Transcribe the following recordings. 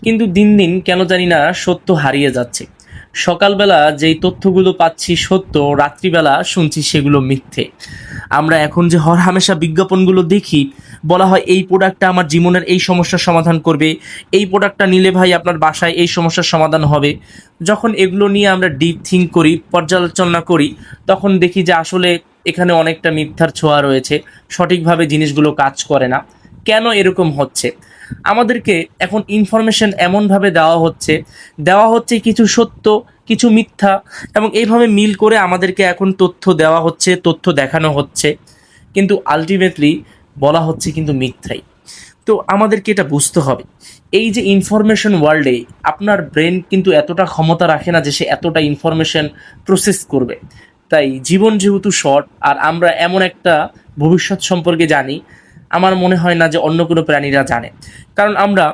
কিন্তু দিন দিন কেন জানি না সত্য হারিয়ে যাচ্ছে। সকালবেলা যেই তথ্যগুলো পাচ্ছি সত্য, রাত্রিবেলা শুনছি সেগুলো মিথ্যে। আমরা এখন যে হরহামেশা বিজ্ঞাপনগুলো দেখি, বলা হয় এই প্রোডাক্টটা আমার জীবনের এই সমস্যার সমাধান করবে, এই প্রোডাক্টটা নিলে ভাই আপনার বাসায় এই সমস্যার সমাধান হবে। যখন এগুলো নিয়ে আমরা ডিপ থিঙ্ক করি, পর্যালোচনা করি, তখন দেখি যে আসলে এখানে অনেকটা মিথ্যার ছোঁয়া রয়েছে, সঠিকভাবে জিনিসগুলো কাজ করে না। কেন এরকম হচ্ছে? আমাদেরকে এখন ইনফরমেশন এমনভাবে দেওয়া হচ্ছে কিছু সত্য, কিছু মিথ্যা, এবং এইভাবে মিল করে আমাদেরকে এখন তথ্য দেওয়া হচ্ছে, তথ্য দেখানো হচ্ছে, কিন্তু আলটিমেটলি বলা হচ্ছে কিন্তু মিথ্যাই। তো আমাদেরকে এটা বুঝতে হবে, এই যে ইনফরমেশন ওয়ার্ল্ডে আপনার ব্রেন কিন্তু এতটা ক্ষমতা রাখে না যে সে এতটা ইনফরমেশন প্রসেস করবে। তাই জীবন যেহেতু শর্ট, আর আমরা এমন একটা ভবিষ্যৎ সম্পর্কে জানি, আমার মনে হয় না যে অন্য কোনো প্রাণীরা জানে। কারণ আমরা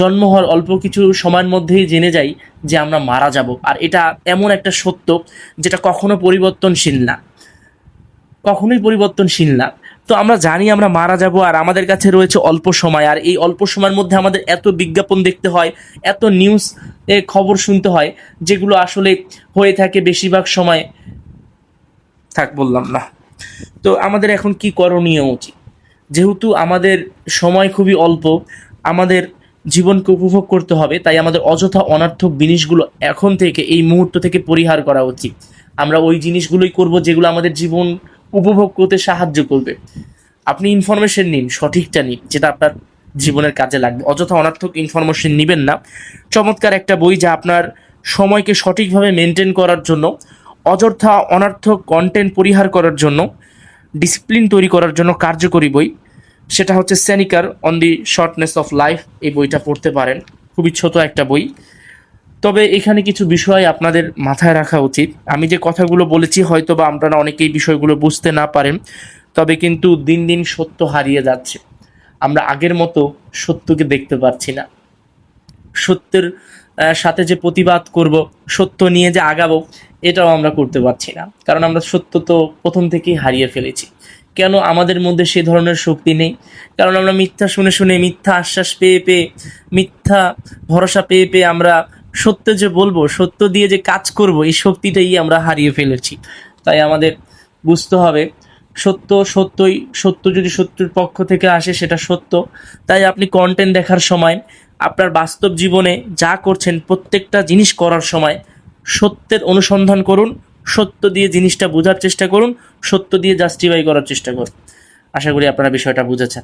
জন্ম হওয়ার অল্প কিছু সময়ের মধ্যেই জেনে যাই যে আমরা মারা যাব, আর এটা এমন একটা সত্য যেটা কখনোই পরিবর্তনশীল না। তো আমরা জানি আমরা মারা যাব, আর আমাদের কাছে রয়েছে অল্প সময়, আর এই অল্প সময়ের মধ্যে আমাদের এত বিজ্ঞাপন দেখতে হয়, এত নিউজ খবর শুনতে হয়, যেগুলো আসলে হয়ে থাকে বেশিরভাগ সময় বললাম না। তো আমাদের এখন কি করণীয় উচিত? যেহেতু আমাদের সময় খুবই অল্প, আমাদের জীবনকে উপভোগ করতে হবে, তাই আমাদের অযথা অনর্থক জিনিসগুলো এখন থেকে, এই মুহূর্ত থেকে পরিহার করা উচিত। আমরা ওই জিনিসগুলোই করব যেগুলো আমাদের জীবন উপভোগ করতে সাহায্য করবে। আপনি ইনফরমেশন নিন, সঠিকটা নিন, যেটা আপনার জীবনের কাজে লাগবে। অযথা অনর্থক ইনফরমেশন নেবেন না। চমৎকার একটা বই যা আপনার সময়কে সঠিকভাবে মেনটেন করার জন্য, অযথা অনর্থক কন্টেন্ট পরিহার করার জন্য, ডিসিপ্লিন তৈরি করার জন্য কার্যকরী বই, সেটা হচ্ছে সেনিকার on the shortness of life. এই বইটা পড়তে পারেন, খুবই ছোট একটা বই। তবে এখানে কিছু বিষয় আপনাদের মাথায় রাখা উচিত। আমি যে কথাগুলো বলেছি হয়তো বা আপনারা অনেকেই বিষয়গুলো বুঝতে না পারেন, তবে কিন্তু দিন দিন সত্য হারিয়ে যাচ্ছে। আমরা আগের মতো সত্যকে দেখতে পাচ্ছি না। সত্যের সাথে যে প্রতিবাদ করব, সত্য নিয়ে যে আগাবো, এটাও আমরা করতে পারছি না, কারণ আমরা সত্য তো প্রথম থেকেই হারিয়ে ফেলেছি। কেন আমাদের মধ্যে সে ধরনের শক্তি নেই? কারণ আমরা মিথ্যা শুনে শুনে, মিথ্যা আশ্বাস পেয়ে পেয়ে, মিথ্যা ভরসা পেয়ে পেয়ে আমরা সত্য যে বলবো, সত্য দিয়ে যে কাজ করব, এই শক্তিটাই আমরা হারিয়ে ফেলেছি। তাই আমাদের বুঝতে হবে সত্য যদি সত্যের পক্ষ থেকে আসে সেটা সত্য। তাই আপনি কন্টেন্ট দেখার সময়, আপনার বাস্তব জীবনে যা করছেন প্রত্যেকটা জিনিস করার সময় সত্যের অনুসন্ধান করুন, সত্য দিয়ে জিনিসটা বোঝার চেষ্টা করুন, সত্য দিয়ে জাস্টিফাই করার চেষ্টা করুন। আশা করি আপনারা বিষয়টা বুঝেছেন।